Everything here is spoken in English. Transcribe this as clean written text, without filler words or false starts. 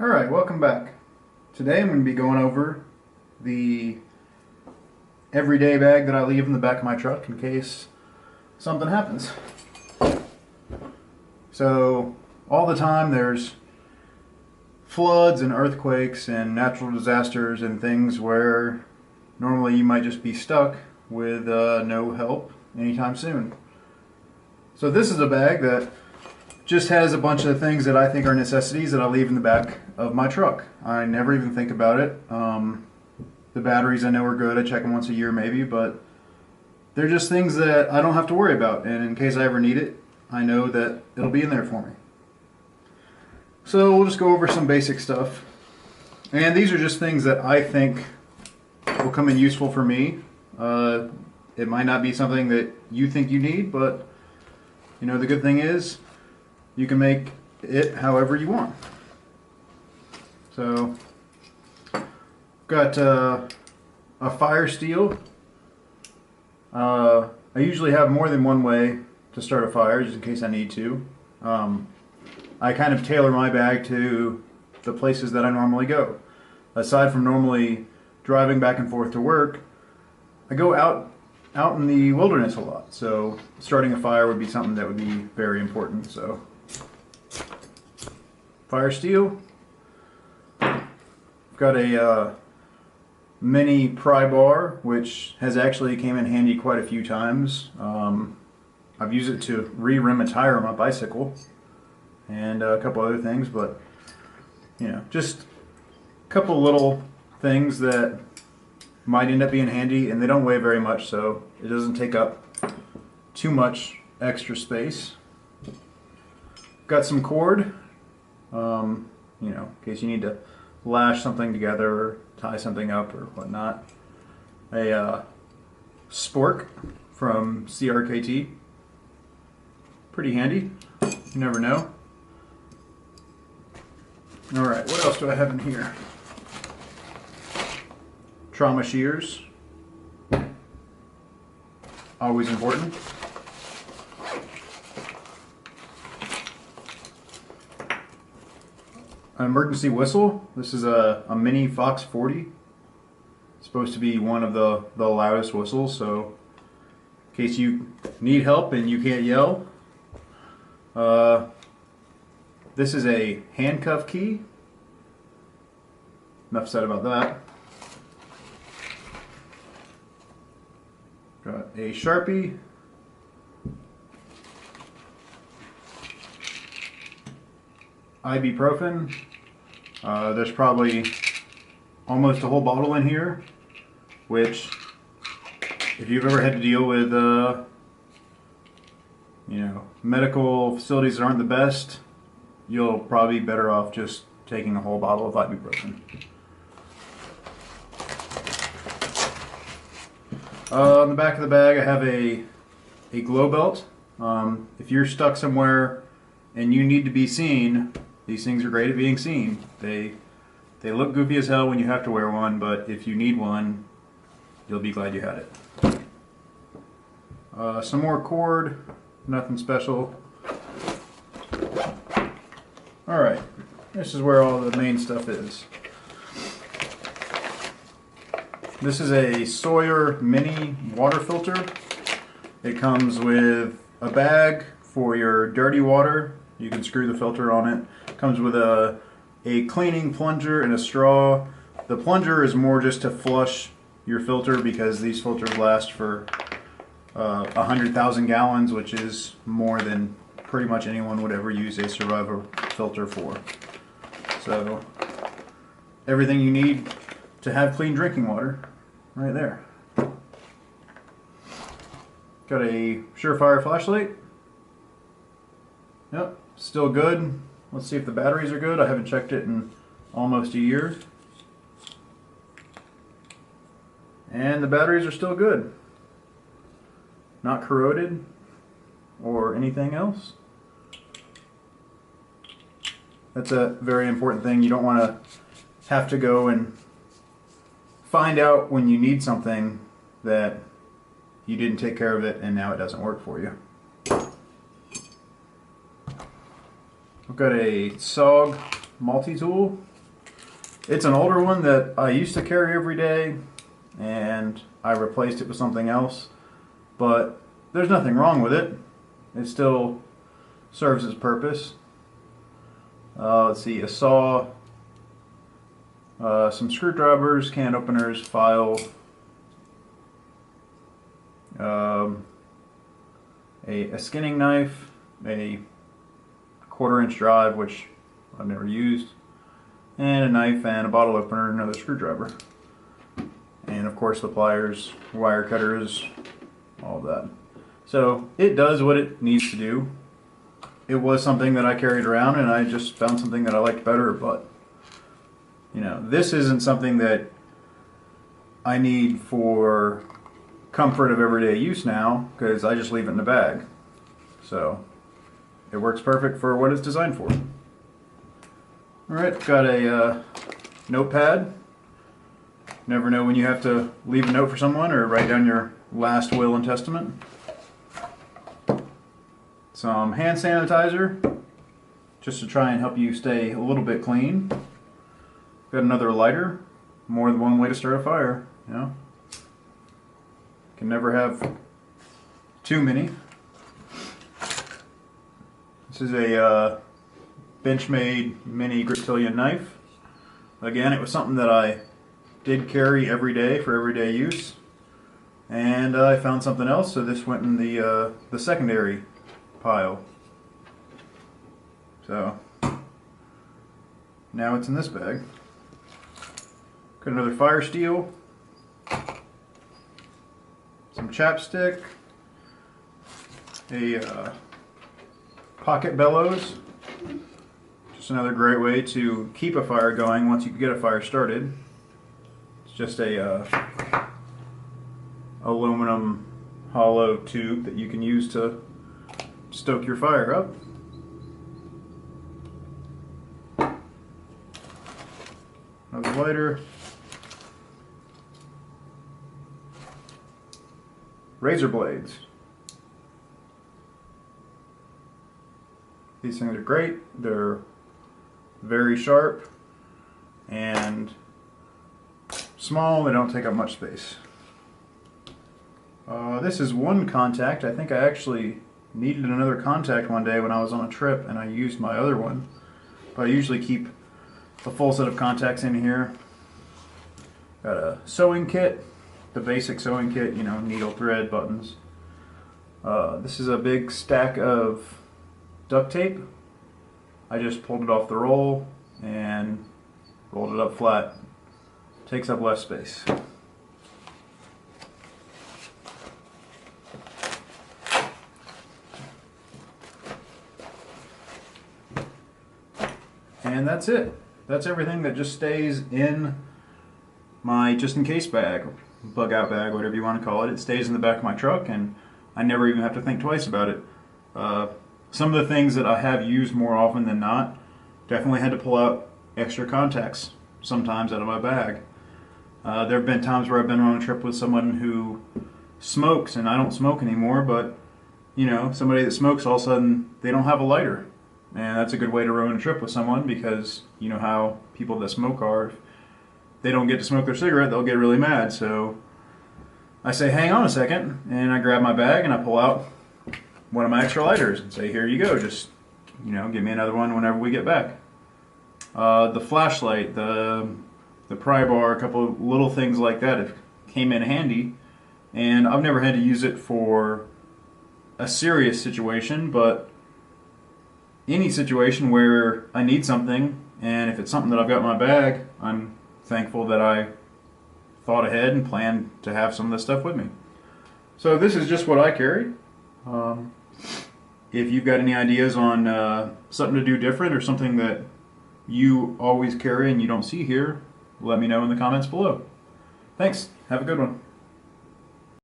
Alright, welcome back. Today I'm going to be going over the everyday bag that I leave in the back of my truck in case something happens. So all the time there's floods and earthquakes and natural disasters and things where normally you might just be stuck with no help anytime soon. So this is a bag that just has a bunch of things that I think are necessities that I leave in the back of my truck. I never even think about it. The batteries I know are good. I check them once a year maybe, but they're just things that I don't have to worry about. And in case I ever need it, I know that it'll be in there for me. So we'll just go over some basic stuff. And these are just things that I think will come in useful for me. It might not be something that you think you need, but you know, the good thing is you can make it however you want. So, got a fire steel. I usually have more than one way to start a fire, just in case I need to. I kind of tailor my bag to the places that I normally go. Aside from normally driving back and forth to work, I go out in the wilderness a lot. So starting a fire would be something that would be very important. So fire steel. I've got a mini pry bar, which has actually came in handy quite a few times. I've used it to re-rim a tire on my bicycle and a couple other things, but you know, just a couple little things that might end up being handy, and they don't weigh very much, so it doesn't take up too much extra space. Got some cord, you know, in case you need to lash something together or tie something up or whatnot. A spork from CRKT, pretty handy, you never know. Alright, what else do I have in here? Trauma shears, always important. An emergency whistle. This is a mini Fox 40. It's supposed to be one of the loudest whistles, so in case you need help and you can't yell. This is a handcuff key. Enough said about that. Got a Sharpie. Ibuprofen. There's probably almost a whole bottle in here, which if you've ever had to deal with you know, medical facilities that aren't the best, you'll probably be better off just taking a whole bottle of ibuprofen. On the back of the bag I have a glow belt. If you're stuck somewhere and you need to be seen, these things are great at being seen. They look goofy as hell when you have to wear one, but if you need one, you'll be glad you had it. Some more cord, nothing special. Alright, this is where all the main stuff is. This is a Sawyer mini water filter. It comes with a bag for your dirty water. You can screw the filter on it. It comes with a cleaning plunger and a straw. The plunger is more just to flush your filter because these filters last for 100,000 gallons, which is more than pretty much anyone would ever use a survivor filter for. So everything you need to have clean drinking water right there. Got a Surefire flashlight. Yep, still good. Let's see if the batteries are good. I haven't checked it in almost a year. And the batteries are still good. Not corroded or anything else. That's a very important thing. You don't want to have to go and find out when you need something that you didn't take care of it and now it doesn't work for you. I've got a SOG multi-tool. It's an older one that I used to carry every day, and I replaced it with something else, but there's nothing wrong with it. It still serves its purpose. Let's see, a saw, some screwdrivers, can openers, file, a skinning knife, a 1/4-inch drive, which I've never used, and a knife and a bottle opener and another screwdriver. And of course the pliers, wire cutters, all of that. So it does what it needs to do. It was something that I carried around and I just found something that I liked better, but you know, this isn't something that I need for comfort of everyday use now, because I just leave it in the bag. So it works perfect for what it's designed for. Alright, got a notepad. Never know when you have to leave a note for someone or write down your last will and testament. Some hand sanitizer, just to try and help you stay a little bit clean. Got another lighter. More than one way to start a fire, you know. Can never have too many. This is a Benchmade mini Griptilian knife. Again, it was something that I did carry every day for everyday use, and I found something else, so this went in the secondary pile. So now it's in this bag. Got another fire steel, some chapstick, a pocket bellows. Just another great way to keep a fire going once you get a fire started. It's just a aluminum hollow tube that you can use to stoke your fire up. Another lighter. Razor blades. These things are great. They're very sharp and small. They don't take up much space. This is one contact. I think I actually needed another contact one day when I was on a trip and I used my other one. But I usually keep a full set of contacts in here. Got a sewing kit, the basic sewing kit, you know, needle, thread, buttons. This is a big stack of duct tape. I just pulled it off the roll and rolled it up flat. Takes up less space. And that's it. That's everything that just stays in my just-in-case bag, bug-out bag, whatever you want to call it. It stays in the back of my truck, and I never even have to think twice about it. Some of the things that I have used more often than not, definitely had to pull out extra contacts sometimes out of my bag. There have been times where I've been on a trip with someone who smokes, and I don't smoke anymore, but you know, somebody that smokes, all of a sudden they don't have a lighter. And that's a good way to ruin a trip with someone, because you know how people that smoke are. If they don't get to smoke their cigarette, they'll get really mad. So I say, hang on a second, and I grab my bag and I pull out one of my extra lighters and say, here you go, just, you know, give me another one whenever we get back. The flashlight, the pry bar, a couple of little things like that have came in handy, and I've never had to use it for a serious situation, but any situation where I need something, and if it's something that I've got in my bag, I'm thankful that I thought ahead and planned to have some of this stuff with me. So this is just what I carry. If you've got any ideas on something to do different or something that you always carry and you don't see here, let me know in the comments below. Thanks. Have a good one.